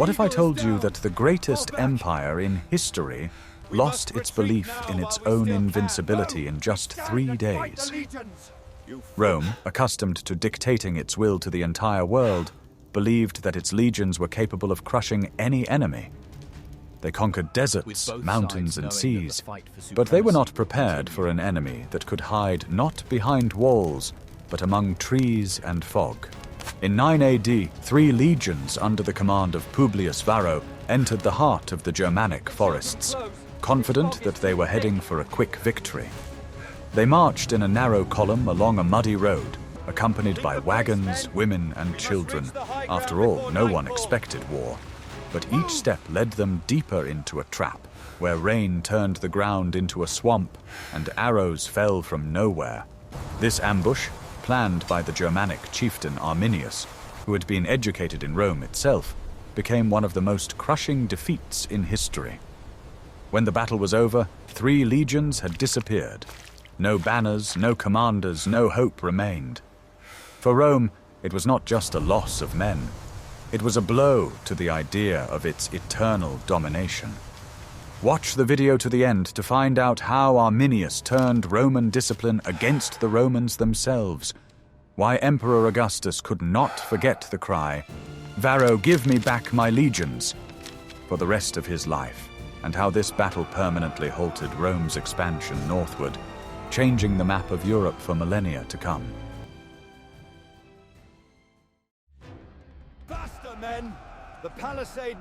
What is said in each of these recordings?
What if I told you that the greatest empire in history lost its belief in its own invincibility in just 3 days? Rome, accustomed to dictating its will to the entire world, believed that its legions were capable of crushing any enemy. They conquered deserts, mountains, and seas, but they were not prepared for an enemy that could hide not behind walls, but among trees and fog. In 9 AD, 3 legions under the command of Publius Varro entered the heart of the Germanic forests, confident that they were heading for a quick victory. They marched in a narrow column along a muddy road, accompanied by wagons, women, and children. After all, no one expected war. But each step led them deeper into a trap, where rain turned the ground into a swamp and arrows fell from nowhere. This ambush, planned by the Germanic chieftain Arminius, who had been educated in Rome itself, became one of the most crushing defeats in history. When the battle was over, 3 legions had disappeared. No banners, no commanders, no hope remained. For Rome, it was not just a loss of men. It was a blow to the idea of its eternal domination. Watch the video to the end to find out how Arminius turned Roman discipline against the Romans themselves, why Emperor Augustus could not forget the cry, "Varro, give me back my legions," for the rest of his life, and how this battle permanently halted Rome's expansion northward, changing the map of Europe for millennia to come.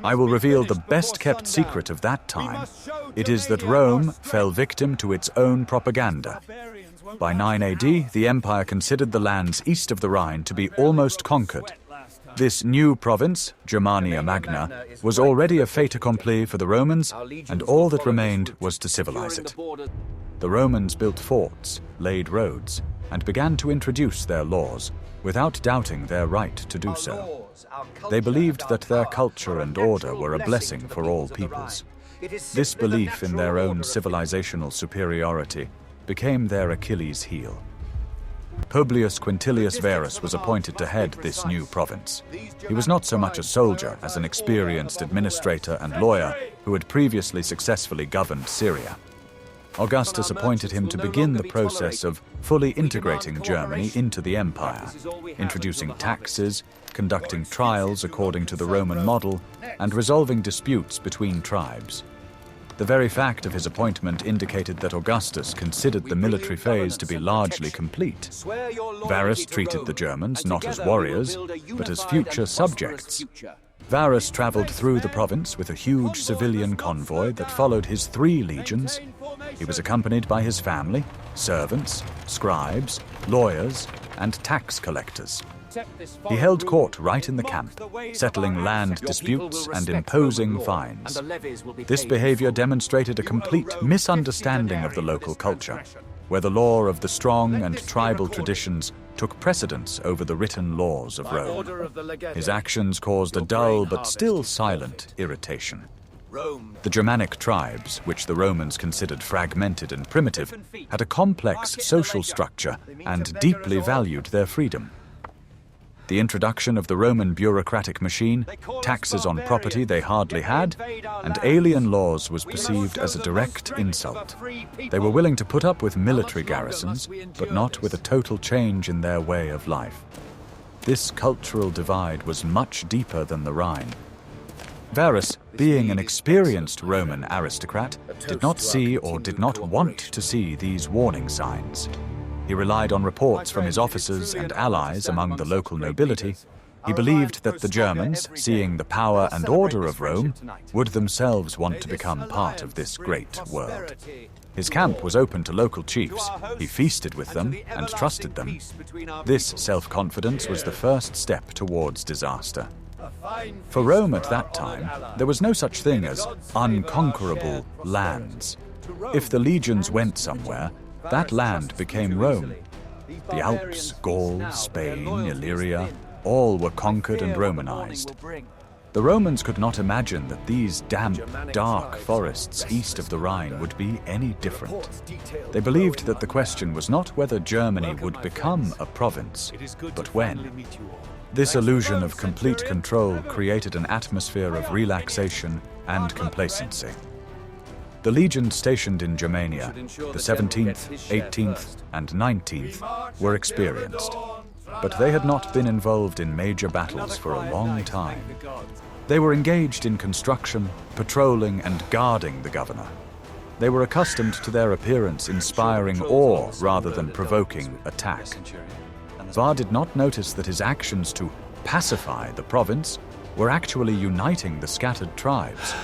I will reveal the best-kept secret of that time. It is that Rome fell victim to its own propaganda. By 9 AD, the empire considered the lands east of the Rhine to be almost conquered. This new province, Germania Magna, was already a fait accompli for the Romans, and all that remained was to civilize it. The Romans built forts, laid roads, and began to introduce their laws, without doubting their right to do so. They believed that their culture and order were a blessing for all peoples. This belief in their own civilizational superiority became their Achilles' heel. Publius Quintilius Varus was appointed to head this new province. He was not so much a soldier as an experienced administrator and lawyer who had previously successfully governed Syria. Augustus appointed him to begin the process of fully integrating Germany into the empire, introducing taxes, conducting trials according to the Roman model, and resolving disputes between tribes. The very fact of his appointment indicated that Augustus considered the military phase to be largely complete. Varus treated the Germans not as warriors, but as future subjects. Varus traveled through the province with a huge civilian convoy that followed his 3 legions. He was accompanied by his family, servants, scribes, lawyers, and tax collectors. He held court right in the camp, settling land disputes and imposing fines. This behavior demonstrated a complete misunderstanding of the local culture, where the law of the strong and tribal traditions took precedence over the written laws of Rome. His actions caused a dull but still silent irritation. The Germanic tribes, which the Romans considered fragmented and primitive, had a complex social structure and deeply valued their freedom. The introduction of the Roman bureaucratic machine, taxes on property they hardly had, and alien laws was perceived as a direct insult. They were willing to put up with military garrisons, but not with a total change in their way of life. This cultural divide was much deeper than the Rhine. Varus, being an experienced Roman aristocrat, did not see or did not want to see these warning signs. He relied on reports from his officers and allies among the local nobility. He believed that the Germans, seeing the power and order of Rome, would themselves want to become part of this great world. His camp was open to local chiefs. He feasted with them and trusted them. This self-confidence was the first step towards disaster. For Rome at that time, there was no such thing as unconquerable lands. If the legions went somewhere, that land became Rome. The Alps, Gaul, Spain, Illyria, all were conquered and Romanized. The Romans could not imagine that these damp, dark forests east of the Rhine would be any different. They believed that the question was not whether Germany would become a province, but when. This illusion of complete control created an atmosphere of relaxation and complacency. The legions stationed in Germania, the 17th, 18th, and 19th, were experienced, but they had not been involved in major battles for a long time. They were engaged in construction, patrolling, and guarding the governor. They were accustomed to their appearance inspiring awe rather than provoking attack. Var did not notice that his actions to pacify the province were actually uniting the scattered tribes.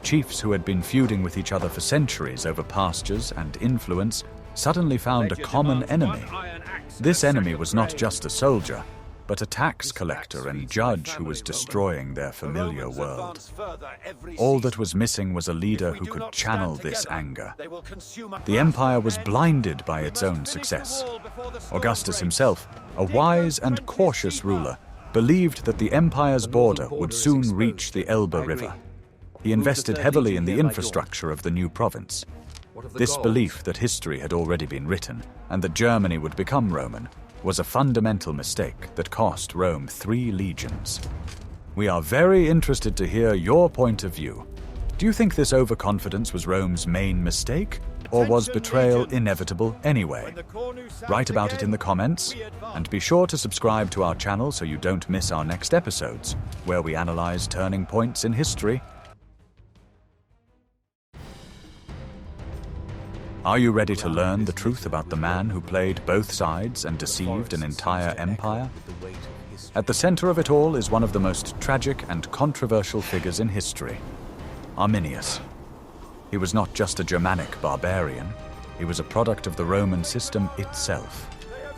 Chiefs who had been feuding with each other for centuries over pastures and influence suddenly found a common enemy. This enemy was not just a soldier, but a tax collector and judge who was destroying their familiar world. All that was missing was a leader who could channel this anger. The empire was blinded by its own success. Augustus himself, a wise and cautious ruler, believed that the empire's border would soon reach the Elbe River. He invested heavily in the infrastructure of the new province. This belief that history had already been written and that Germany would become Roman was a fundamental mistake that cost Rome 3 legions. We are very interested to hear your point of view. Do you think this overconfidence was Rome's main mistake, or was betrayal inevitable anyway? Write about it in the comments, and be sure to subscribe to our channel so you don't miss our next episodes, where we analyze turning points in history. Are you ready to learn the truth about the man who played both sides and deceived an entire empire? At the center of it all is one of the most tragic and controversial figures in history, Arminius. He was not just a Germanic barbarian, he was a product of the Roman system itself.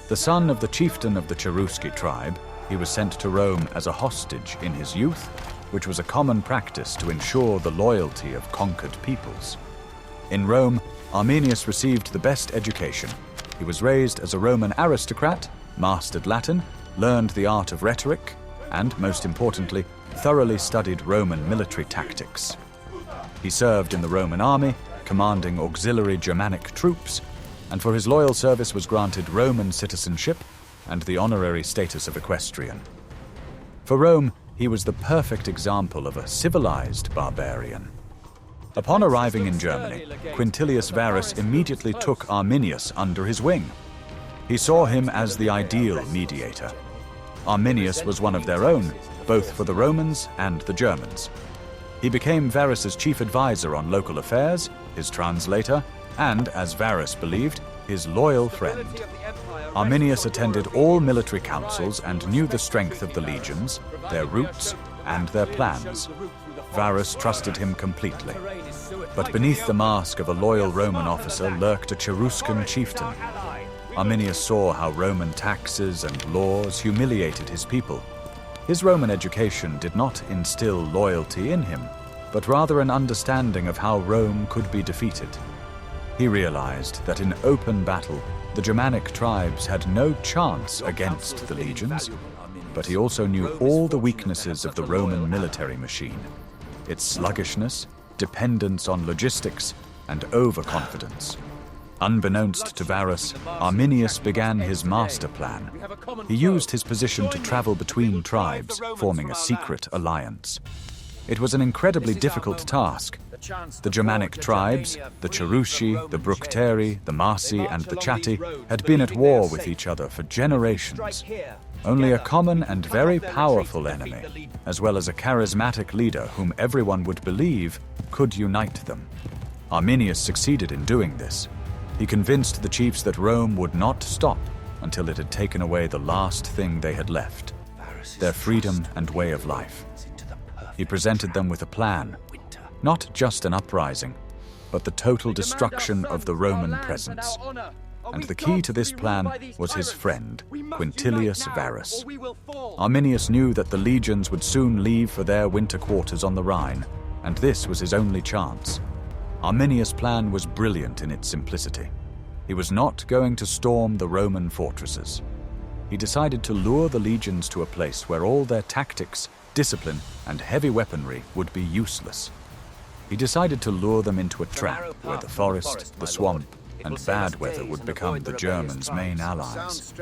The son of the chieftain of the Cherusci tribe, he was sent to Rome as a hostage in his youth, which was a common practice to ensure the loyalty of conquered peoples. In Rome, Arminius received the best education. He was raised as a Roman aristocrat, mastered Latin, learned the art of rhetoric, and, most importantly, thoroughly studied Roman military tactics. He served in the Roman army, commanding auxiliary Germanic troops, and for his loyal service was granted Roman citizenship and the honorary status of equestrian. For Rome, he was the perfect example of a civilized barbarian. Upon arriving in Germany, Quintilius Varus immediately took Arminius under his wing. He saw him as the ideal mediator. Arminius was one of their own, both for the Romans and the Germans. He became Varus's chief advisor on local affairs, his translator, and, as Varus believed, his loyal friend. Arminius attended all military councils and knew the strength of the legions, their routes, and their plans. Varus trusted him completely. But beneath the mask of a loyal Roman officer lurked a Cheruscan chieftain. Arminius saw how Roman taxes and laws humiliated his people. His Roman education did not instill loyalty in him, but rather an understanding of how Rome could be defeated. He realized that in open battle, the Germanic tribes had no chance against the legions, but he also knew all the weaknesses of the Roman military machine: its sluggishness, dependence on logistics, and overconfidence. Unbeknownst to Varus, Arminius began his master plan. He used his position to travel between tribes, forming a secret alliance. It was an incredibly difficult task. The Germanic tribes, the Cherusci, the Bructeri, the Marsi, and the Chatti, had been at war with each other for generations. Only a common and very powerful enemy, as well as a charismatic leader whom everyone would believe, could unite them. Arminius succeeded in doing this. He convinced the chiefs that Rome would not stop until it had taken away the last thing they had left, their freedom and way of life. He presented them with a plan, not just an uprising, but the total destruction of the Roman presence. And the key to this plan was his friend, Quintilius Varus. Arminius knew that the legions would soon leave for their winter quarters on the Rhine, and this was his only chance. Arminius' plan was brilliant in its simplicity. He was not going to storm the Roman fortresses. He decided to lure the legions to a place where all their tactics, discipline, and heavy weaponry would be useless. He decided to lure them into a trap where the forest, the swamp, and bad weather would become the Germans' main allies.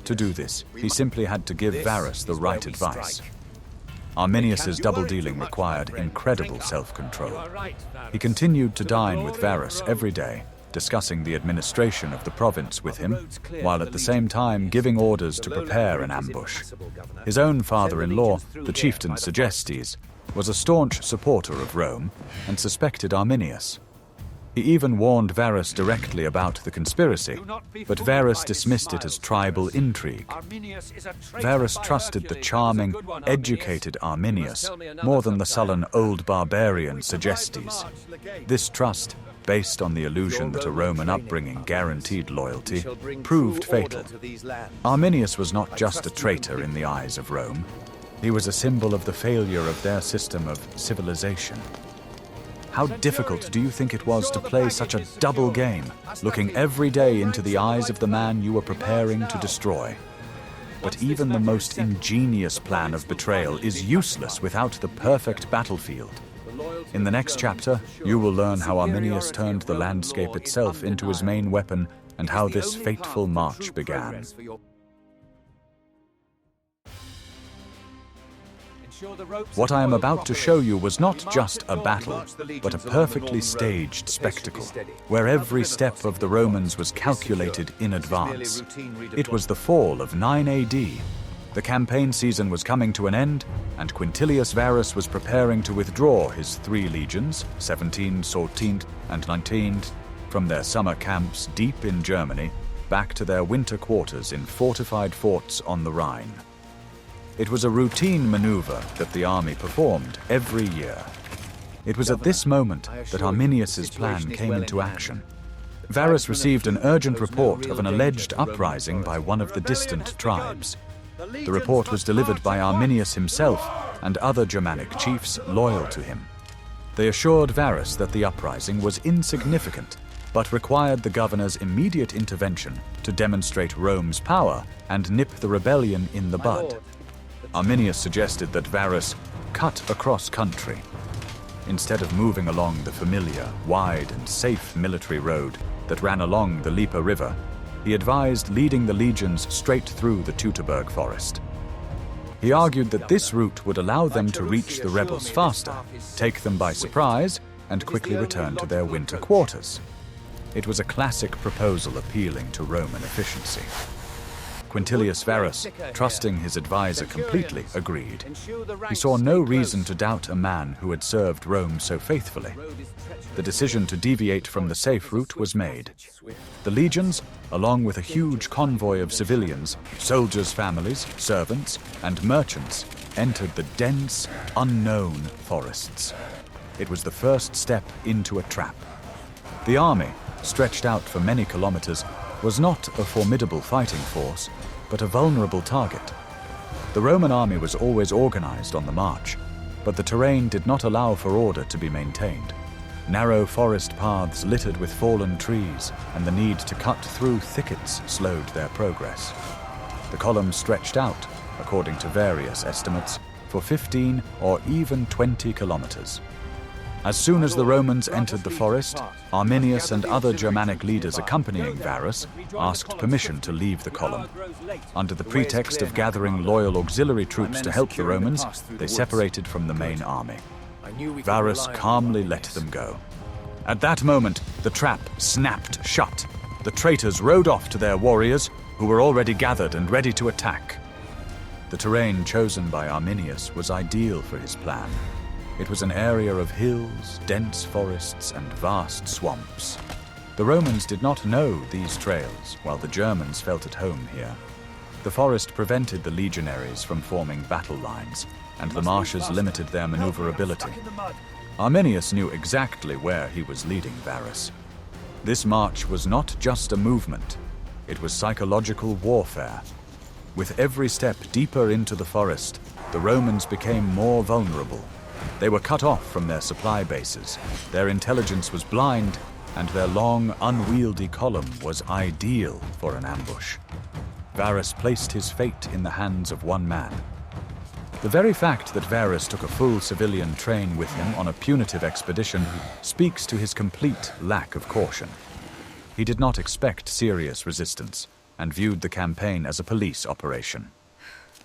To do this, he simply had to give Varus the right advice. Arminius's double-dealing required incredible self-control. He continued to dine with Varus every day, discussing the administration of the province with him, while at the same time giving orders to prepare an ambush. His own father-in-law, the chieftain Segestes, was a staunch supporter of Rome and suspected Arminius. He even warned Varus directly about the conspiracy, but Varus dismissed it as tribal intrigue. Varus trusted the charming, educated Arminius more than the sullen old barbarian Segestes. This trust, based on the illusion that a Roman upbringing guaranteed loyalty, proved fatal. Arminius was not just a traitor in the eyes of Rome. He was a symbol of the failure of their system of civilization. How difficult do you think it was to play such a double game, looking every day into the eyes of the man you were preparing to destroy? But even the most ingenious plan of betrayal is useless without the perfect battlefield. In the next chapter, you will learn how Arminius turned the landscape itself into his main weapon and how this fateful march began. What I am about to show you was not just a battle, but a perfectly staged spectacle, where every step of the Romans was calculated in advance. It was the fall of 9 AD. The campaign season was coming to an end, and Quintilius Varus was preparing to withdraw his 3 legions, 17th, 14th, and 19th, from their summer camps deep in Germany, back to their winter quarters in fortified forts on the Rhine. It was a routine maneuver that the army performed every year. It was at this moment that Arminius's plan came into action. Varus received an urgent report of an alleged uprising by one of the distant tribes. The report was delivered by Arminius himself and other Germanic chiefs loyal to him. They assured Varus that the uprising was insignificant, but required the governor's immediate intervention to demonstrate Rome's power and nip the rebellion in the bud. Arminius suggested that Varus cut across country. Instead of moving along the familiar, wide and safe military road that ran along the Lipa River, he advised leading the legions straight through the Teutoburg Forest. He argued that this route would allow them to reach the rebels faster, take them by surprise, and quickly return to their winter quarters. It was a classic proposal appealing to Roman efficiency. Quintilius Varus, trusting his advisor completely, agreed. He saw no reason to doubt a man who had served Rome so faithfully. The decision to deviate from the safe route was made. The legions, along with a huge convoy of civilians, soldiers' families, servants, and merchants, entered the dense, unknown forests. It was the first step into a trap. The army, stretched out for many kilometers, was not a formidable fighting force, but a vulnerable target. The Roman army was always organized on the march, but the terrain did not allow for order to be maintained. Narrow forest paths littered with fallen trees, and the need to cut through thickets slowed their progress. The column stretched out, according to various estimates, for 15 or even 20 kilometers. As soon as the Romans entered the forest, Arminius and other Germanic leaders accompanying Varus asked permission to leave the column. Under the pretext of gathering loyal auxiliary troops to help the Romans, they separated from the main army. Varus calmly let them go. At that moment, the trap snapped shut. The traitors rode off to their warriors, who were already gathered and ready to attack. The terrain chosen by Arminius was ideal for his plan. It was an area of hills, dense forests, and vast swamps. The Romans did not know these trails, while the Germans felt at home here. The forest prevented the legionaries from forming battle lines, and the marshes limited their maneuverability. Arminius knew exactly where he was leading Varus. This march was not just a movement, it was psychological warfare. With every step deeper into the forest, the Romans became more vulnerable. They were cut off from their supply bases, their intelligence was blind, and their long, unwieldy column was ideal for an ambush. Varus placed his fate in the hands of one man. The very fact that Varus took a full civilian train with him on a punitive expedition speaks to his complete lack of caution. He did not expect serious resistance and viewed the campaign as a police operation.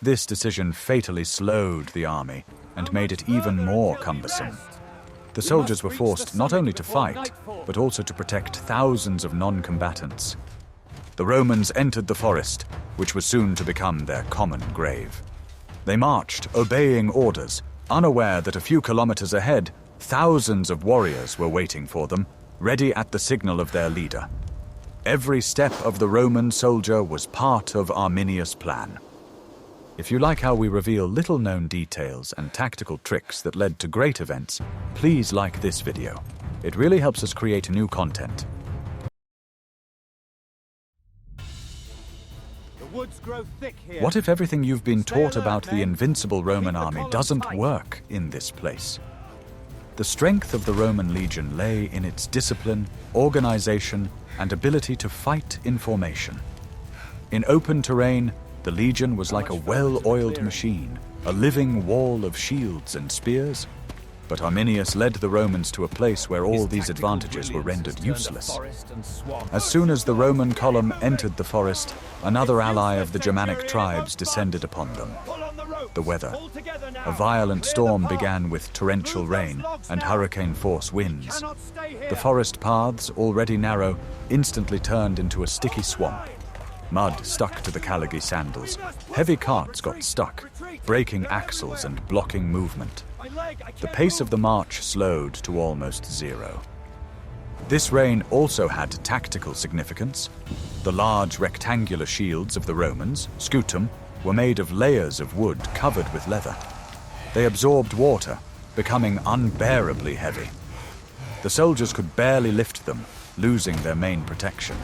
This decision fatally slowed the army and made it even more cumbersome. The soldiers were forced not only to fight, but also to protect thousands of non-combatants. The Romans entered the forest, which was soon to become their common grave. They marched, obeying orders, unaware that a few kilometers ahead, thousands of warriors were waiting for them, ready at the signal of their leader. Every step of the Roman soldier was part of Arminius' plan. If you like how we reveal little-known details and tactical tricks that led to great events, please like this video. It really helps us create new content. What if everything you've been taught about the invincible Roman army doesn't work in this place? The strength of the Roman legion lay in its discipline, organization, and ability to fight in formation. In open terrain, the legion was like a well-oiled machine, a living wall of shields and spears. But Arminius led the Romans to a place where all these advantages were rendered useless. As soon as the Roman column entered the forest, another ally of the Germanic tribes descended upon them: the weather. A violent storm began with torrential rain and hurricane-force winds. The forest paths, already narrow, instantly turned into a sticky swamp. Mud stuck to the Calagi sandals. Heavy carts got stuck, breaking axles and blocking movement. The pace of the march slowed to almost zero. This rain also had tactical significance. The large rectangular shields of the Romans, scutum, were made of layers of wood covered with leather. They absorbed water, becoming unbearably heavy. The soldiers could barely lift them, losing their main protection.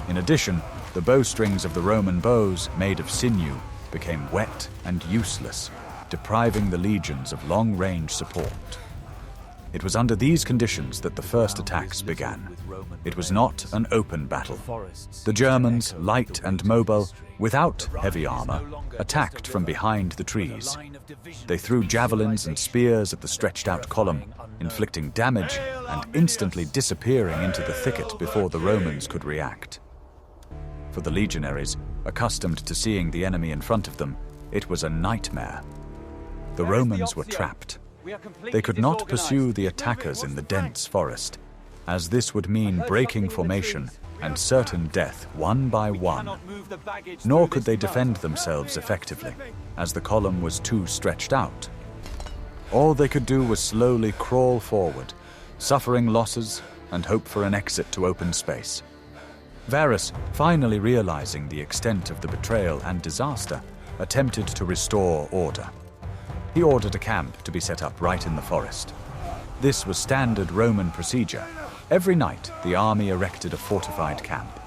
In addition, the bowstrings of the Roman bows, made of sinew, became wet and useless, depriving the legions of long-range support. It was under these conditions that the first attacks began. It was not an open battle. The Germans, light and mobile, without heavy armor, attacked from behind the trees. They threw javelins and spears at the stretched-out column, inflicting damage and instantly disappearing into the thicket before the Romans could react. For the legionaries, accustomed to seeing the enemy in front of them, it was a nightmare. The Romans were trapped. They could not pursue the attackers in the dense forest, as this would mean breaking formation and certain death one by one. Nor could they defend themselves effectively, as the column was too stretched out. All they could do was slowly crawl forward, suffering losses and hope for an exit to open space. Varus, finally realizing the extent of the betrayal and disaster, attempted to restore order. He ordered a camp to be set up right in the forest. This was standard Roman procedure. Every night, the army erected a fortified camp.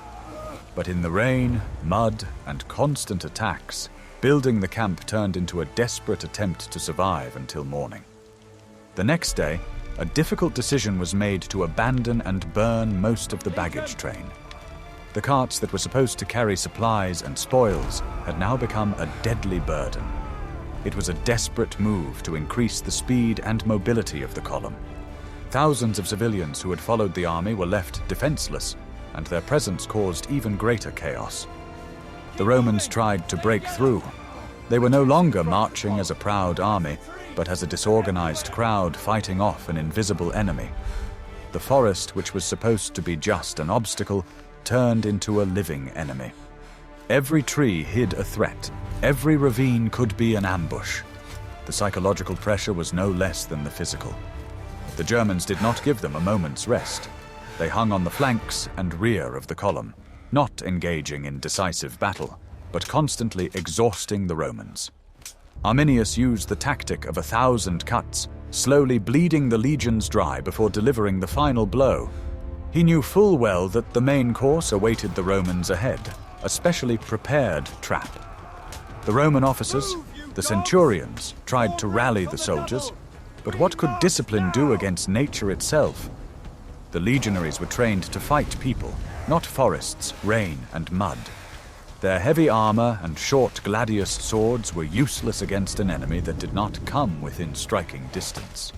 But in the rain, mud, and constant attacks, building the camp turned into a desperate attempt to survive until morning. The next day, a difficult decision was made to abandon and burn most of the baggage train. The carts that were supposed to carry supplies and spoils had now become a deadly burden. It was a desperate move to increase the speed and mobility of the column. Thousands of civilians who had followed the army were left defenseless, and their presence caused even greater chaos. The Romans tried to break through. They were no longer marching as a proud army, but as a disorganized crowd fighting off an invisible enemy. The forest, which was supposed to be just an obstacle, turned into a living enemy. Every tree hid a threat. Every ravine could be an ambush. The psychological pressure was no less than the physical. The Germans did not give them a moment's rest. They hung on the flanks and rear of the column, not engaging in decisive battle, but constantly exhausting the Romans. Arminius used the tactic of 1,000 cuts, slowly bleeding the legions dry before delivering the final blow. He knew full well that the main course awaited the Romans ahead, a specially prepared trap. The Roman officers, the centurions, tried to rally the soldiers, but what could discipline do against nature itself? The legionaries were trained to fight people, not forests, rain, and mud. Their heavy armor and short gladius swords were useless against an enemy that did not come within striking distance.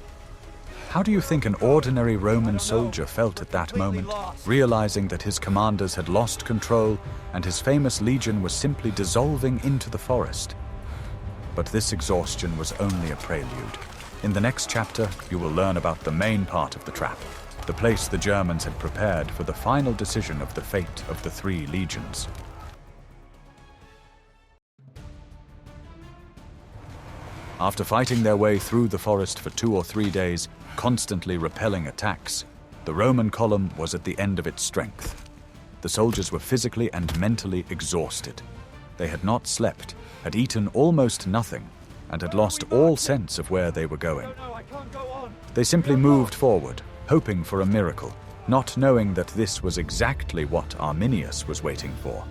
How do you think an ordinary Roman soldier felt at that moment, realizing that his commanders had lost control and his famous legion was simply dissolving into the forest? But this exhaustion was only a prelude. In the next chapter, you will learn about the main part of the trap, the place the Germans had prepared for the final decision of the fate of the 3 legions. After fighting their way through the forest for 2 or 3 days, constantly repelling attacks, the Roman column was at the end of its strength. The soldiers were physically and mentally exhausted. They had not slept, had eaten almost nothing, and had lost all sense of where they were going. They simply moved forward, hoping for a miracle, not knowing that this was exactly what Arminius was waiting for.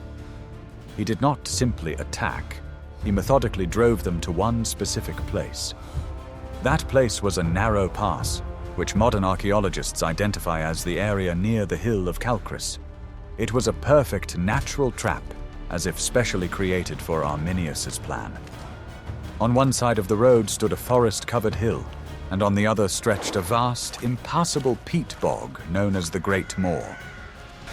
He did not simply attack. He methodically drove them to one specific place. That place was a narrow pass, which modern archaeologists identify as the area near the hill of Calchris. It was a perfect natural trap, as if specially created for Arminius's plan. On one side of the road stood a forest-covered hill, and on the other stretched a vast, impassable peat bog known as the Great Moor.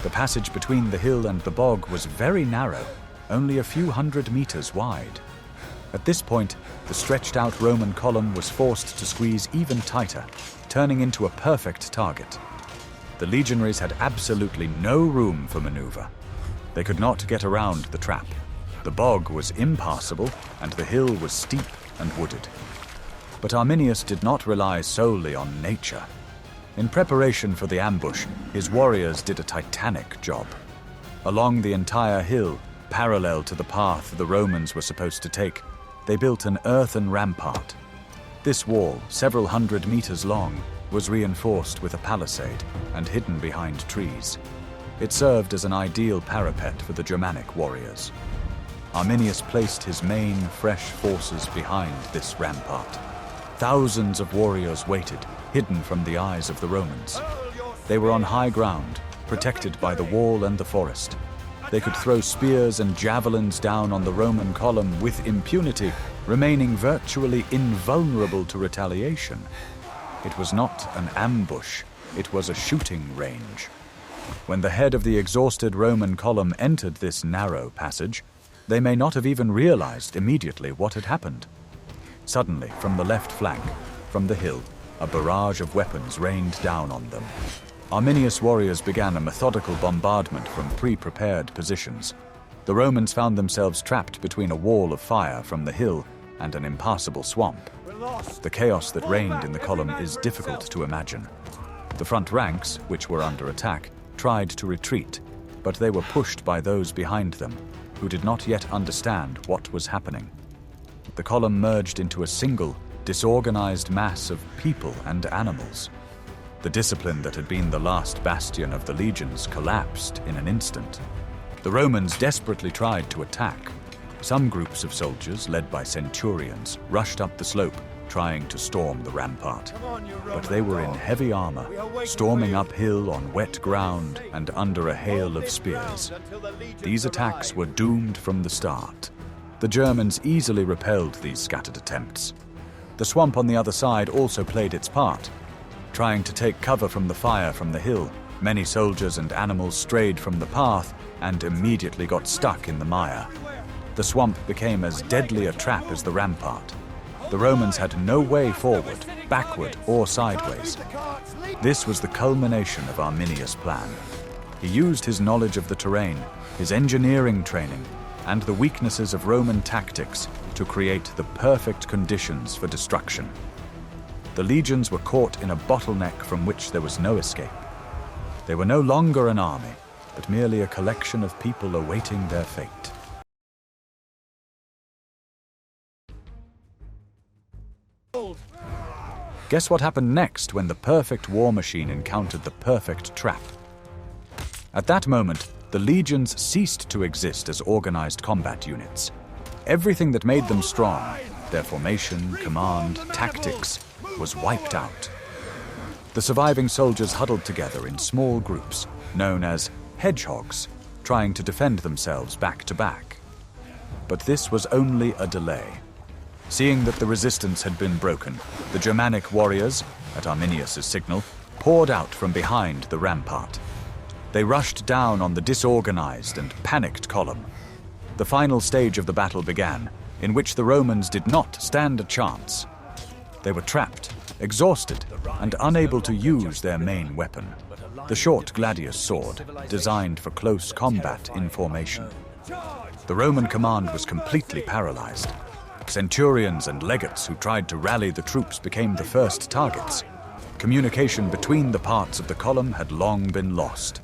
The passage between the hill and the bog was very narrow, only a few hundred meters wide. At this point, the stretched-out Roman column was forced to squeeze even tighter, turning into a perfect target. The legionaries had absolutely no room for maneuver. They could not get around the trap. The bog was impassable, and the hill was steep and wooded. But Arminius did not rely solely on nature. In preparation for the ambush, his warriors did a titanic job. Along the entire hill, parallel to the path the Romans were supposed to take, they built an earthen rampart. This wall, several hundred meters long, was reinforced with a palisade and hidden behind trees. It served as an ideal parapet for the Germanic warriors. Arminius placed his main, fresh forces behind this rampart. Thousands of warriors waited, hidden from the eyes of the Romans. They were on high ground, protected by the wall and the forest. They could throw spears and javelins down on the Roman column with impunity, remaining virtually invulnerable to retaliation. It was not an ambush, it was a shooting range. When the head of the exhausted Roman column entered this narrow passage, they may not have even realized immediately what had happened. Suddenly, from the left flank, from the hill, a barrage of weapons rained down on them. Arminius warriors began a methodical bombardment from pre-prepared positions. The Romans found themselves trapped between a wall of fire from the hill and an impassable swamp. The chaos that reigned in the column is difficult to imagine. The front ranks, which were under attack, tried to retreat, but they were pushed by those behind them, who did not yet understand what was happening. The column merged into a single, disorganized mass of people and animals. The discipline that had been the last bastion of the legions collapsed in an instant. The Romans desperately tried to attack. Some groups of soldiers, led by centurions, rushed up the slope, trying to storm the rampart. But they were in heavy armor, storming uphill on wet ground and under a hail of spears. These attacks were doomed from the start. The Germans easily repelled these scattered attempts. The swamp on the other side also played its part. Trying to take cover from the fire from the hill, many soldiers and animals strayed from the path and immediately got stuck in the mire. The swamp became as deadly a trap as the rampart. The Romans had no way forward, backward, or sideways. This was the culmination of Arminius' plan. He used his knowledge of the terrain, his engineering training, and the weaknesses of Roman tactics to create the perfect conditions for destruction. The legions were caught in a bottleneck from which there was no escape. They were no longer an army, but merely a collection of people awaiting their fate. Guess what happened next when the perfect war machine encountered the perfect trap? At that moment, the legions ceased to exist as organized combat units. Everything that made them strong, their formation, command, tactics, was wiped out. The surviving soldiers huddled together in small groups, known as hedgehogs. trying to defend themselves back to back. But this was only a delay. Seeing that the resistance had been broken, the Germanic warriors, at Arminius' signal, poured out from behind the rampart. They rushed down on the disorganized and panicked column. The final stage of the battle began, in which the Romans did not stand a chance. They were trapped, exhausted, and unable to use their main weapon, the short gladius sword, designed for close combat in formation. The Roman command was completely paralyzed. Centurions and legates who tried to rally the troops became the first targets. Communication between the parts of the column had long been lost.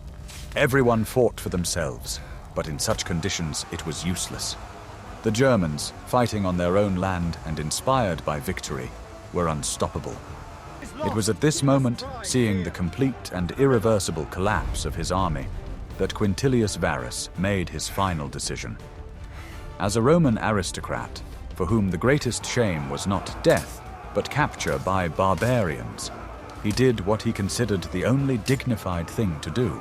Everyone fought for themselves, but in such conditions it was useless. The Germans, fighting on their own land and inspired by victory, were unstoppable. It was at this moment, seeing the complete and irreversible collapse of his army, that Quintilius Varus made his final decision. As a Roman aristocrat, for whom the greatest shame was not death, but capture by barbarians, he did what he considered the only dignified thing to do.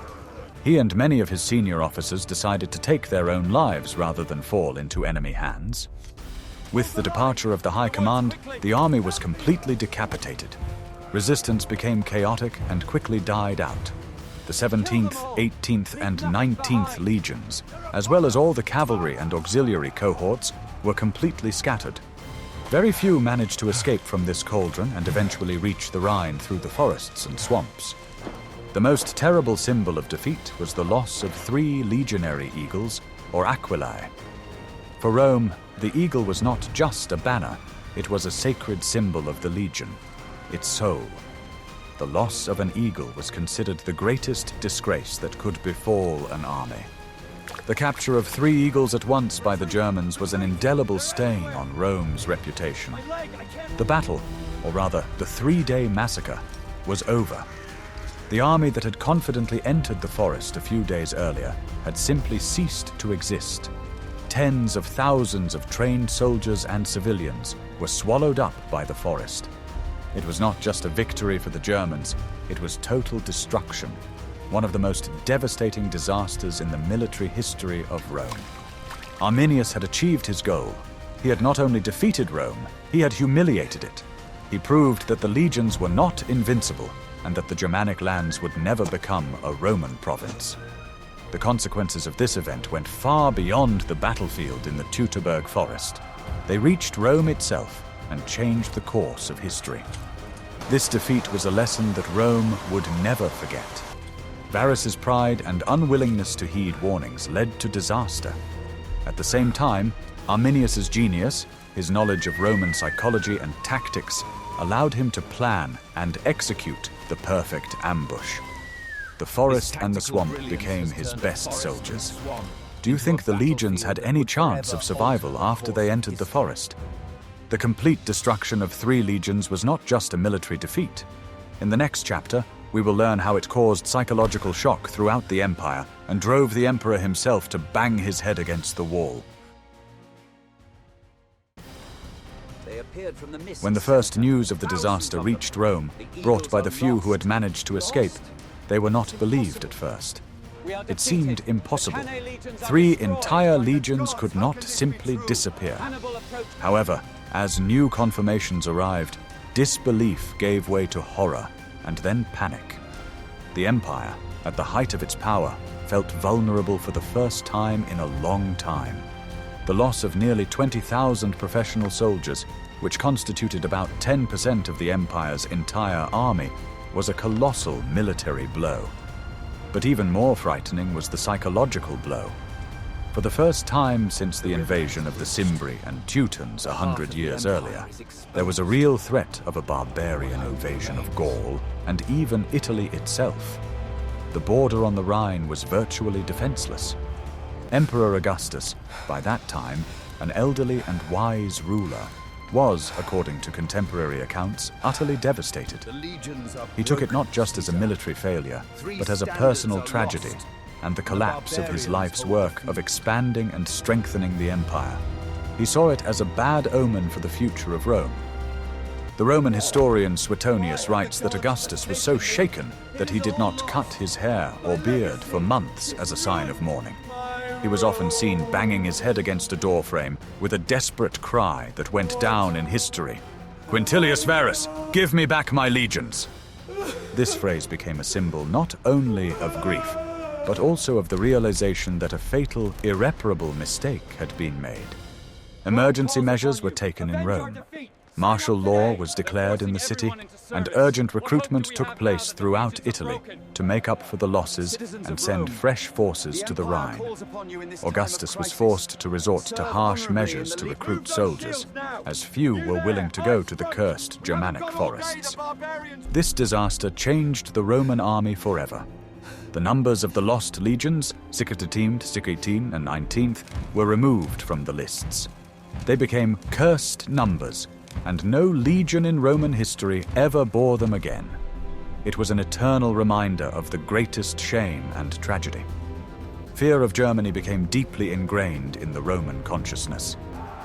He and many of his senior officers decided to take their own lives rather than fall into enemy hands. With the departure of the high command, the army was completely decapitated. Resistance became chaotic and quickly died out. The 17th, 18th, and 19th legions, as well as all the cavalry and auxiliary cohorts, were completely scattered. Very few managed to escape from this cauldron and eventually reach the Rhine through the forests and swamps. The most terrible symbol of defeat was the loss of 3 legionary eagles, or aquilae. For Rome, the eagle was not just a banner, it was a sacred symbol of the legion, its soul. The loss of an eagle was considered the greatest disgrace that could befall an army. The capture of 3 eagles at once by the Germans was an indelible stain on Rome's reputation. The battle, or rather the 3-day massacre, was over. The army that had confidently entered the forest a few days earlier had simply ceased to exist. Tens of thousands of trained soldiers and civilians were swallowed up by the forest. It was not just a victory for the Germans, it was total destruction, one of the most devastating disasters in the military history of Rome. Arminius had achieved his goal. He had not only defeated Rome, he had humiliated it. He proved that the legions were not invincible and that the Germanic lands would never become a Roman province. The consequences of this event went far beyond the battlefield in the Teutoburg Forest. They reached Rome itself and changed the course of history. This defeat was a lesson that Rome would never forget. Varus's pride and unwillingness to heed warnings led to disaster. At the same time, Arminius's genius, his knowledge of Roman psychology and tactics, allowed him to plan and execute the perfect ambush. The forest and the swamp became his best soldiers. Do you think the legions had any chance of survival after they entered the forest? The complete destruction of 3 legions was not just a military defeat. In the next chapter, we will learn how it caused psychological shock throughout the empire and drove the emperor himself to bang his head against the wall. When the first news of the disaster reached Rome, brought by the few who had managed to escape, they were not believed at first. It seemed impossible. 3 entire legions could not simply disappear. However, as new confirmations arrived, disbelief gave way to horror and then panic. The empire, at the height of its power, felt vulnerable for the first time in a long time. The loss of nearly 20,000 professional soldiers, which constituted about 10% of the empire's entire army, was a colossal military blow. But even more frightening was the psychological blow. For the first time since the invasion of the Cimbri and Teutons 100 years earlier, there was a real threat of a barbarian invasion of Gaul and even Italy itself. The border on the Rhine was virtually defenseless. Emperor Augustus, by that time an elderly and wise ruler, was, according to contemporary accounts, utterly devastated. He took it not just as a military failure, but as a personal tragedy, and the collapse of his life's work of expanding and strengthening the empire. He saw it as a bad omen for the future of Rome. The Roman historian Suetonius writes that Augustus was so shaken that he did not cut his hair or beard for months as a sign of mourning. He was often seen banging his head against a doorframe with a desperate cry that went down in history. "Quintilius Varus, give me back my legions!" This phrase became a symbol not only of grief, but also of the realization that a fatal, irreparable mistake had been made. Emergency measures were taken in Rome. Martial law was declared in the city, and urgent recruitment took place throughout Italy to make up for the losses and send fresh forces to the Rhine. Augustus was forced to resort to harsh measures to recruit soldiers, as few were willing to go to the cursed Germanic forests. This disaster changed the Roman army forever. The numbers of the lost legions, 16, and 19th, were removed from the lists. They became cursed numbers, and no legion in Roman history ever bore them again. It was an eternal reminder of the greatest shame and tragedy. Fear of Germany became deeply ingrained in the Roman consciousness.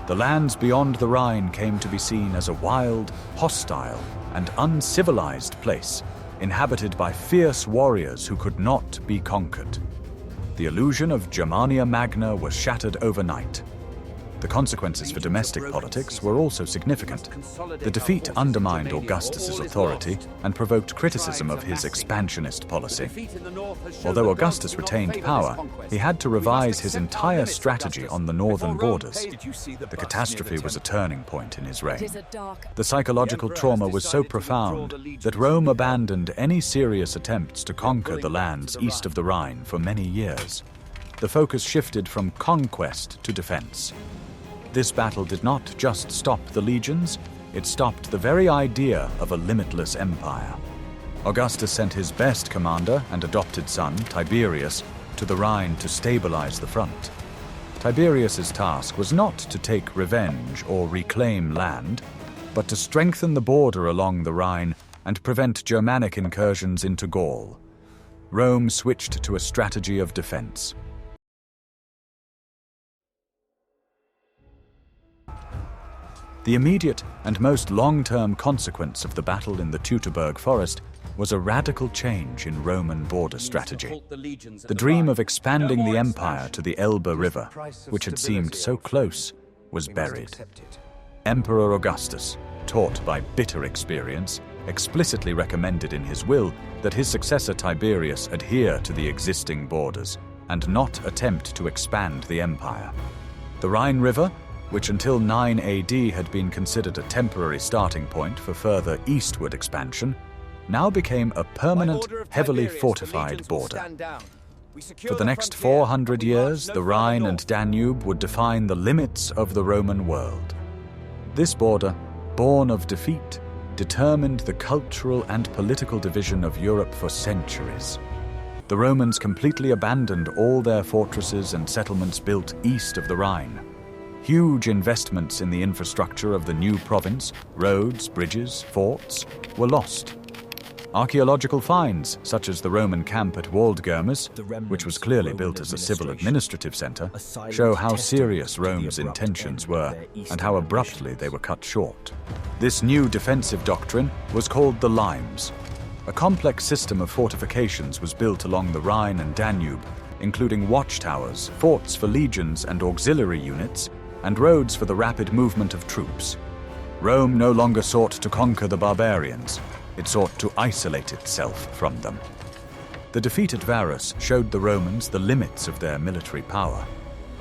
The lands beyond the Rhine came to be seen as a wild, hostile, and uncivilized place, inhabited by fierce warriors who could not be conquered. The illusion of Germania Magna was shattered overnight. The consequences for domestic politics were also significant. The defeat undermined Augustus's authority and provoked criticism of his expansionist policy. Although Augustus retained power, he had to revise his entire strategy on the northern borders. The catastrophe was a turning point in his reign. The psychological trauma was so profound that Rome abandoned any serious attempts to conquer the lands east of the Rhine for many years. The focus shifted from conquest to defense. This battle did not just stop the legions, it stopped the very idea of a limitless empire. Augustus sent his best commander and adopted son, Tiberius, to the Rhine to stabilize the front. Tiberius's task was not to take revenge or reclaim land, but to strengthen the border along the Rhine and prevent Germanic incursions into Gaul. Rome switched to a strategy of defense. The immediate and most long-term consequence of the battle in the Teutoburg Forest was a radical change in Roman border strategy. The dream of expanding the empire to the Elbe River, which had seemed so close, was buried. Emperor Augustus, taught by bitter experience, explicitly recommended in his will that his successor Tiberius adhere to the existing borders and not attempt to expand the empire. The Rhine River, which until 9 AD had been considered a temporary starting point for further eastward expansion, now became a permanent, heavily fortified border. For the next 400 years, the Rhine and Danube would define the limits of the Roman world. This border, born of defeat, determined the cultural and political division of Europe for centuries. The Romans completely abandoned all their fortresses and settlements built east of the Rhine. Huge investments in the infrastructure of the new province, roads, bridges, forts, were lost. Archaeological finds, such as the Roman camp at Waldgirmes, which was clearly built as a civil administrative center, show how serious Rome's intentions were and how abruptly they were cut short. This new defensive doctrine was called the Limes. A complex system of fortifications was built along the Rhine and Danube, including watchtowers, forts for legions and auxiliary units, and roads for the rapid movement of troops. Rome no longer sought to conquer the barbarians, it sought to isolate itself from them. The defeat at Varus showed the Romans the limits of their military power.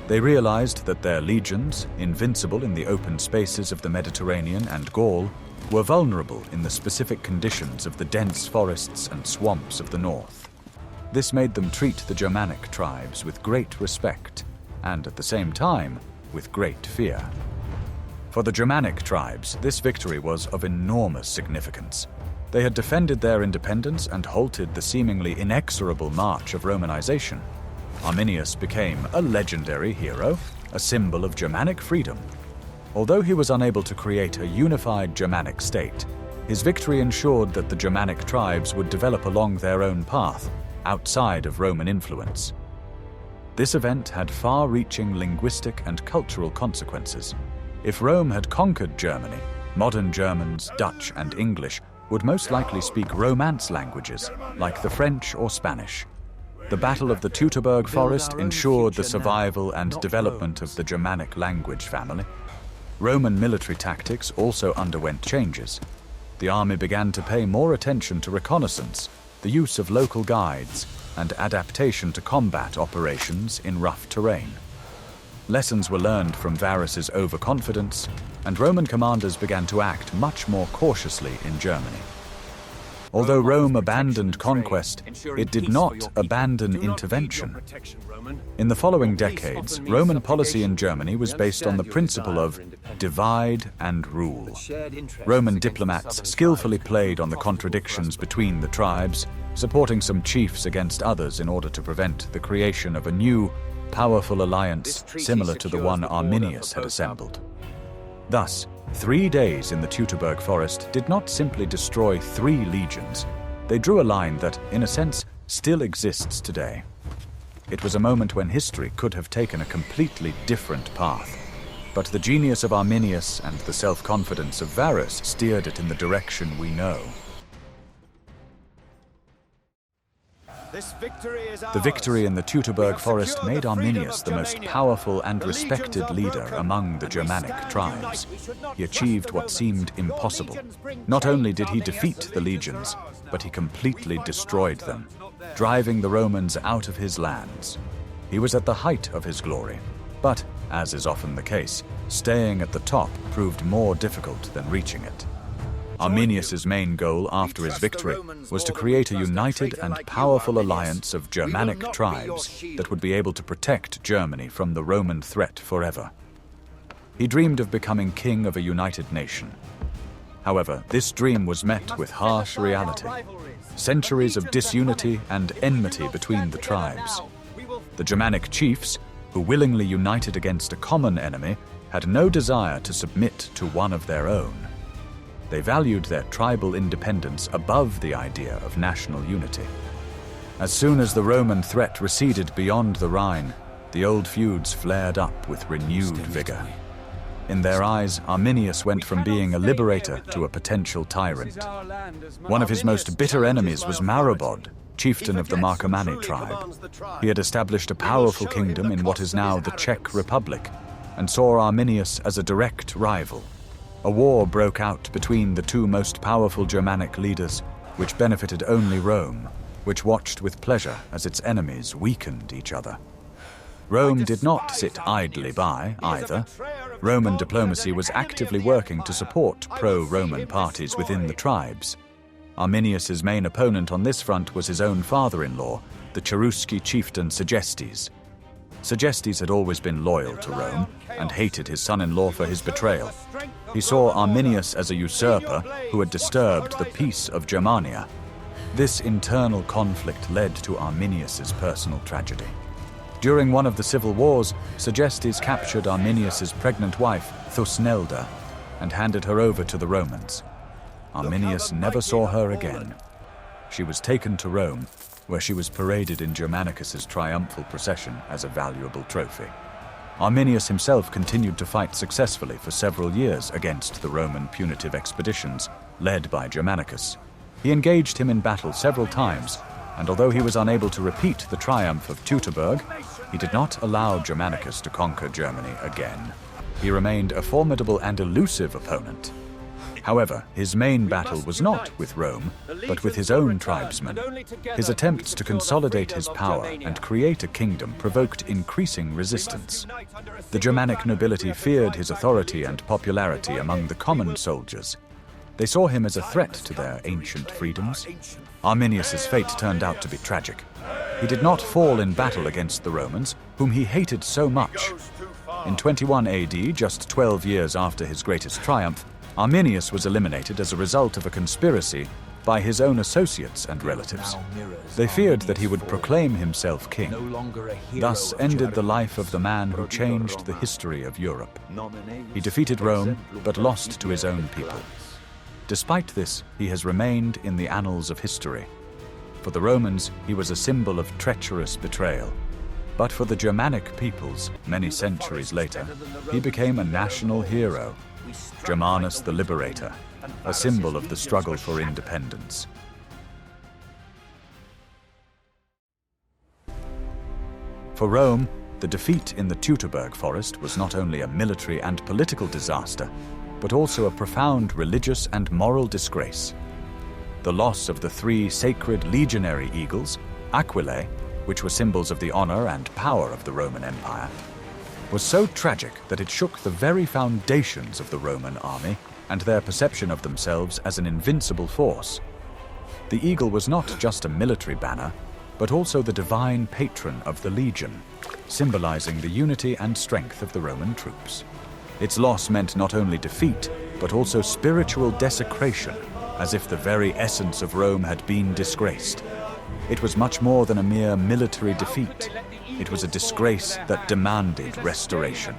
They realized that their legions, invincible in the open spaces of the Mediterranean and Gaul, were vulnerable in the specific conditions of the dense forests and swamps of the north. This made them treat the Germanic tribes with great respect, and at the same time, with great fear. For the Germanic tribes, this victory was of enormous significance. They had defended their independence and halted the seemingly inexorable march of Romanization. Arminius became a legendary hero, a symbol of Germanic freedom. Although he was unable to create a unified Germanic state, his victory ensured that the Germanic tribes would develop along their own path, outside of Roman influence. This event had far-reaching linguistic and cultural consequences. If Rome had conquered Germany, modern Germans, Dutch, and English would most likely speak Romance languages, like the French or Spanish. The Battle of the Teutoburg Forest ensured the survival and development of the Germanic language family. Roman military tactics also underwent changes. The army began to pay more attention to reconnaissance, the use of local guides, and adaptation to combat operations in rough terrain. Lessons were learned from Varus's overconfidence, and Roman commanders began to act much more cautiously in Germany. Although Rome abandoned conquest, it did not abandon intervention. In the following decades, Roman policy in Germany was based on the principle of divide and rule. Roman diplomats skillfully played on the contradictions between the tribes, supporting some chiefs against others in order to prevent the creation of a new, powerful alliance similar to the one Arminius had assembled. Thus, 3 days in the Teutoburg Forest did not simply destroy 3 legions. They drew a line that, in a sense, still exists today. It was a moment when history could have taken a completely different path, but the genius of Arminius and the self-confidence of Varus steered it in the direction we know. The victory in the Teutoburg Forest made Arminius the most powerful and respected leader among the Germanic tribes. He achieved what seemed impossible. Not only did he defeat the legions, but he completely destroyed them, driving the Romans out of his lands. He was at the height of his glory, but, as is often the case, staying at the top proved more difficult than reaching it. Arminius's main goal after his victory was to create a united and powerful alliance of Germanic tribes that would be able to protect Germany from the Roman threat forever. He dreamed of becoming king of a united nation. However, this dream was met with harsh reality. Centuries of disunity and enmity between the tribes. The Germanic chiefs, who willingly united against a common enemy, had no desire to submit to one of their own. They valued their tribal independence above the idea of national unity. As soon as the Roman threat receded beyond the Rhine, the old feuds flared up with renewed vigor. In their eyes, Arminius went from being a liberator to a potential tyrant. One of his most bitter enemies was Marobod, chieftain of the Marcomanni tribe. He had established a powerful kingdom in what is now the Czech Republic, and saw Arminius as a direct rival. A war broke out between the 2 most powerful Germanic leaders, which benefited only Rome, which watched with pleasure as its enemies weakened each other. Rome did not sit idly by, either. Roman diplomacy was actively working to support pro-Roman parties within the tribes. Arminius's main opponent on this front was his own father-in-law, the Cherusci chieftain Segestes. Segestes had always been loyal to Rome and hated his son-in-law for his betrayal. He saw Arminius as a usurper who had disturbed the peace of Germania. This internal conflict led to Arminius's personal tragedy. During one of the civil wars, Segestes captured Arminius's pregnant wife, Thusnelda, and handed her over to the Romans. Arminius never saw her again. She was taken to Rome, where she was paraded in Germanicus's triumphal procession as a valuable trophy. Arminius himself continued to fight successfully for several years against the Roman punitive expeditions led by Germanicus. He engaged him in battle several times, and although he was unable to repeat the triumph of Teutoburg, he did not allow Germanicus to conquer Germany again. He remained a formidable and elusive opponent. However, his main battle was not with Rome, but with his own tribesmen. His attempts to consolidate his power and create a kingdom provoked increasing resistance. The Germanic nobility feared his authority and popularity among the common soldiers. They saw him as a threat to their ancient freedoms. Arminius's fate turned out to be tragic. He did not fall in battle against the Romans, whom he hated so much. In 21 AD, just 12 years after his greatest triumph, Arminius was eliminated as a result of a conspiracy by his own associates and relatives. They feared that he would proclaim himself king. Thus ended the life of the man who changed the history of Europe. He defeated Rome, but lost to his own people. Despite this, he has remained in the annals of history. For the Romans, he was a symbol of treacherous betrayal. But for the Germanic peoples, many centuries later, he became a national hero, Germanus the Liberator, a symbol of the struggle for independence. For Rome, the defeat in the Teutoburg Forest was not only a military and political disaster, but also a profound religious and moral disgrace. The loss of the 3 sacred legionary eagles, aquilae, which were symbols of the honor and power of the Roman Empire, was so tragic that it shook the very foundations of the Roman army and their perception of themselves as an invincible force. The eagle was not just a military banner, but also the divine patron of the legion, symbolizing the unity and strength of the Roman troops. Its loss meant not only defeat, but also spiritual desecration, as if the very essence of Rome had been disgraced. It was much more than a mere military defeat. It was a disgrace that demanded restoration.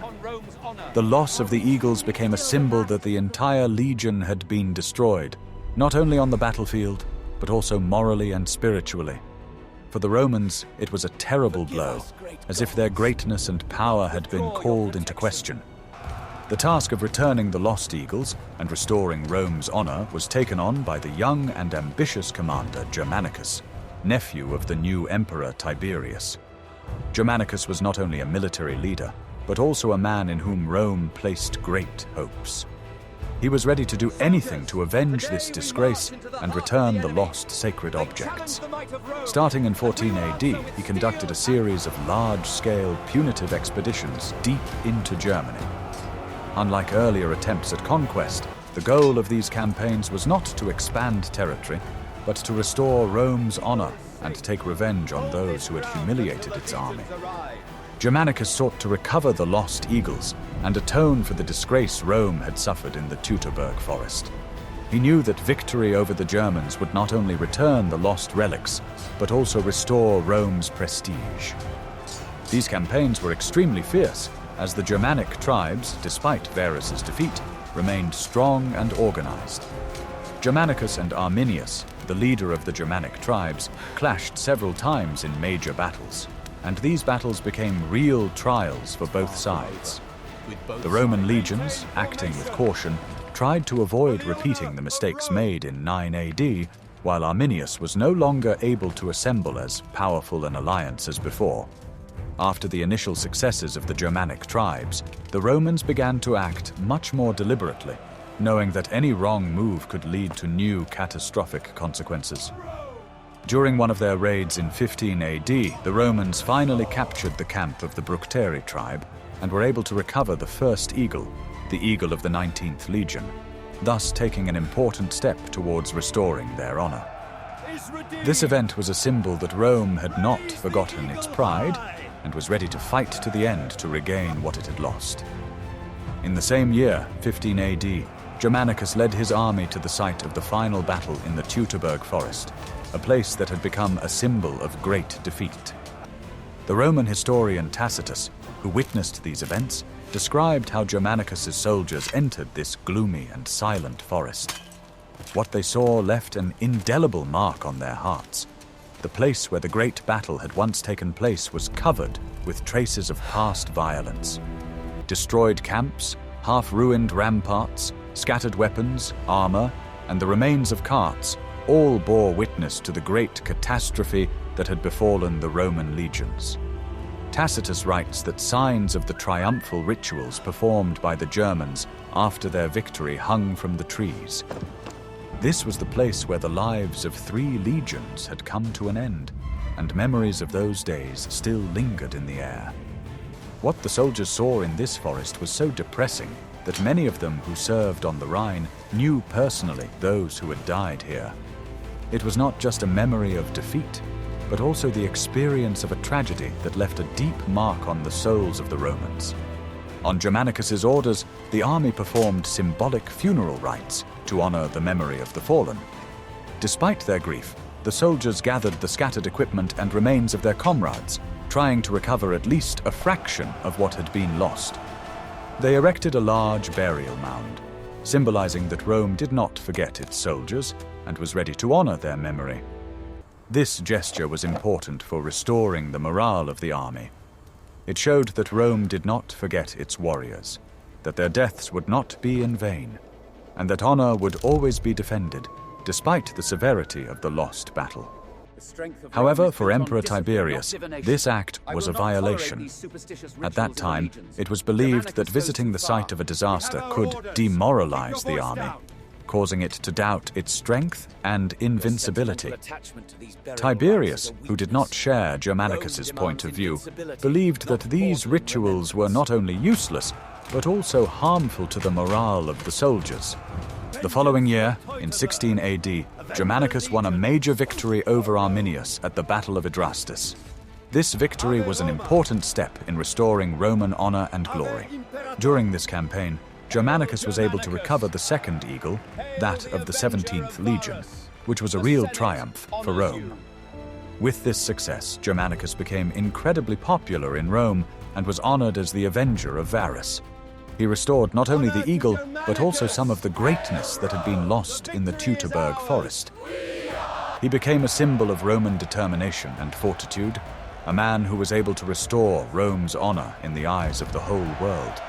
The loss of the eagles became a symbol that the entire legion had been destroyed, not only on the battlefield, but also morally and spiritually. For the Romans, it was a terrible blow, as if their greatness and power had been called into question. The task of returning the lost eagles and restoring Rome's honor was taken on by the young and ambitious commander Germanicus, nephew of the new emperor Tiberius. Germanicus was not only a military leader, but also a man in whom Rome placed great hopes. He was ready to do anything to avenge this disgrace and return the lost sacred objects. Starting in 14 AD, he conducted a series of large-scale punitive expeditions deep into Germany. Unlike earlier attempts at conquest, the goal of these campaigns was not to expand territory, but to restore Rome's honor and take revenge on those who had humiliated its army. Germanicus sought to recover the lost eagles and atone for the disgrace Rome had suffered in the Teutoburg Forest. He knew that victory over the Germans would not only return the lost relics, but also restore Rome's prestige. These campaigns were extremely fierce, as the Germanic tribes, despite Varus's defeat, remained strong and organized. Germanicus and Arminius, the leader of the Germanic tribes, clashed several times in major battles, and these battles became real trials for both sides. The Roman legions, acting with caution, tried to avoid repeating the mistakes made in 9 AD, while Arminius was no longer able to assemble as powerful an alliance as before. After the initial successes of the Germanic tribes, the Romans began to act much more deliberately, knowing that any wrong move could lead to new catastrophic consequences. During one of their raids in 15 AD, the Romans finally captured the camp of the Bructeri tribe and were able to recover the first eagle, the eagle of the 19th Legion, thus taking an important step towards restoring their honor. This event was a symbol that Rome had not forgotten its pride and was ready to fight to the end to regain what it had lost. In the same year, 15 AD, Germanicus led his army to the site of the final battle in the Teutoburg Forest, a place that had become a symbol of great defeat. The Roman historian Tacitus, who witnessed these events, described how Germanicus's soldiers entered this gloomy and silent forest. What they saw left an indelible mark on their hearts. The place where the great battle had once taken place was covered with traces of past violence. Destroyed camps, half-ruined ramparts, scattered weapons, armor, and the remains of carts all bore witness to the great catastrophe that had befallen the Roman legions. Tacitus writes that signs of the triumphal rituals performed by the Germans after their victory hung from the trees. This was the place where the lives of 3 legions had come to an end, and memories of those days still lingered in the air. What the soldiers saw in this forest was so depressing that many of them who served on the Rhine knew personally those who had died here. It was not just a memory of defeat, but also the experience of a tragedy that left a deep mark on the souls of the Romans. On Germanicus's orders, the army performed symbolic funeral rites to honor the memory of the fallen. Despite their grief, the soldiers gathered the scattered equipment and remains of their comrades, trying to recover at least a fraction of what had been lost. They erected a large burial mound, symbolizing that Rome did not forget its soldiers and was ready to honor their memory. This gesture was important for restoring the morale of the army. It showed that Rome did not forget its warriors, that their deaths would not be in vain, and that honor would always be defended, despite the severity of the lost battle. However, for Emperor Tiberius, this act was a violation. At that time, it was believed that visiting the site of a disaster could demoralize the army, causing it to doubt its strength and invincibility. Tiberius, who did not share Germanicus's point of view, believed that these rituals were not only useless, but also harmful to the morale of the soldiers. The following year, in 16 AD, Germanicus won a major victory over Arminius at the Battle of Adrastus. This victory was an important step in restoring Roman honor and glory. During this campaign, Germanicus was able to recover the second eagle, that of the 17th Legion, which was a real triumph for Rome. With this success, Germanicus became incredibly popular in Rome and was honored as the avenger of Varus. He restored not only the eagle, but also some of the greatness that had been lost in the Teutoburg Forest. He became a symbol of Roman determination and fortitude, a man who was able to restore Rome's honor in the eyes of the whole world.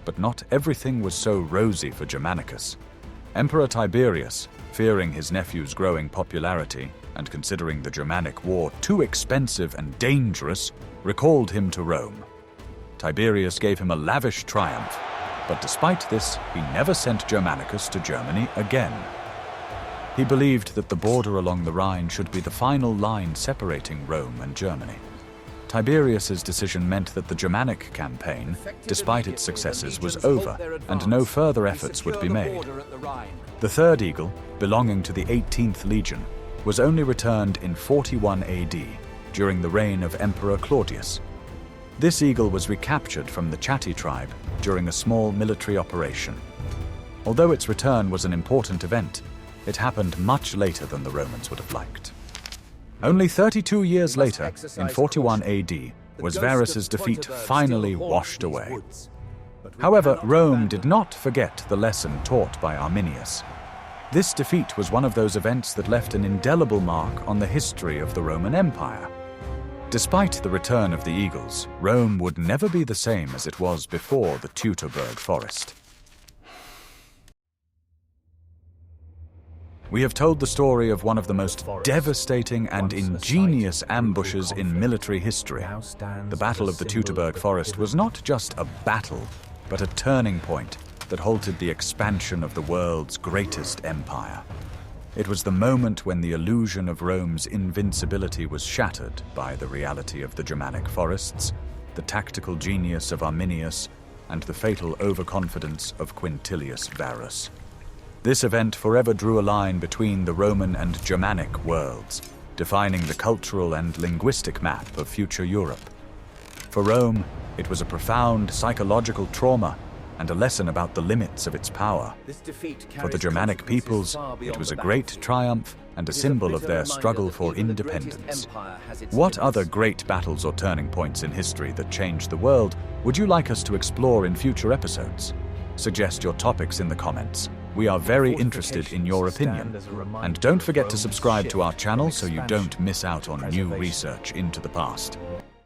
But not everything was so rosy for Germanicus. Emperor Tiberius, fearing his nephew's growing popularity and considering the Germanic war too expensive and dangerous, recalled him to Rome. Tiberius gave him a lavish triumph, but despite this, he never sent Germanicus to Germany again. He believed that the border along the Rhine should be the final line separating Rome and Germany. Tiberius's decision meant that the Germanic campaign, despite its successes, was over, and no further efforts would be made. The third eagle, belonging to the 18th Legion, was only returned in 41 AD, during the reign of Emperor Claudius. This eagle was recaptured from the Chatti tribe during a small military operation. Although its return was an important event, it happened much later than the Romans would have liked. Only 32 years later, in 41 AD, was Varus's defeat finally washed away. However, Rome did not forget the lesson taught by Arminius. This defeat was one of those events that left an indelible mark on the history of the Roman Empire. Despite the return of the eagles, Rome would never be the same as it was before the Teutoburg Forest. We have told the story of one of the most devastating and ingenious ambushes in military history. The Battle of the Teutoburg Forest was not just a battle, but a turning point that halted the expansion of the world's greatest empire. It was the moment when the illusion of Rome's invincibility was shattered by the reality of the Germanic forests, the tactical genius of Arminius, and the fatal overconfidence of Quintilius Varus. This event forever drew a line between the Roman and Germanic worlds, defining the cultural and linguistic map of future Europe. For Rome, it was a profound psychological trauma and a lesson about the limits of its power. For the Germanic peoples, it was a great triumph and a symbol of their struggle for independence. What other great battles or turning points in history that changed the world would you like us to explore in future episodes? Suggest your topics in the comments. We are very interested in your opinion. And don't forget to subscribe to our channel so you don't miss out on new research into the past.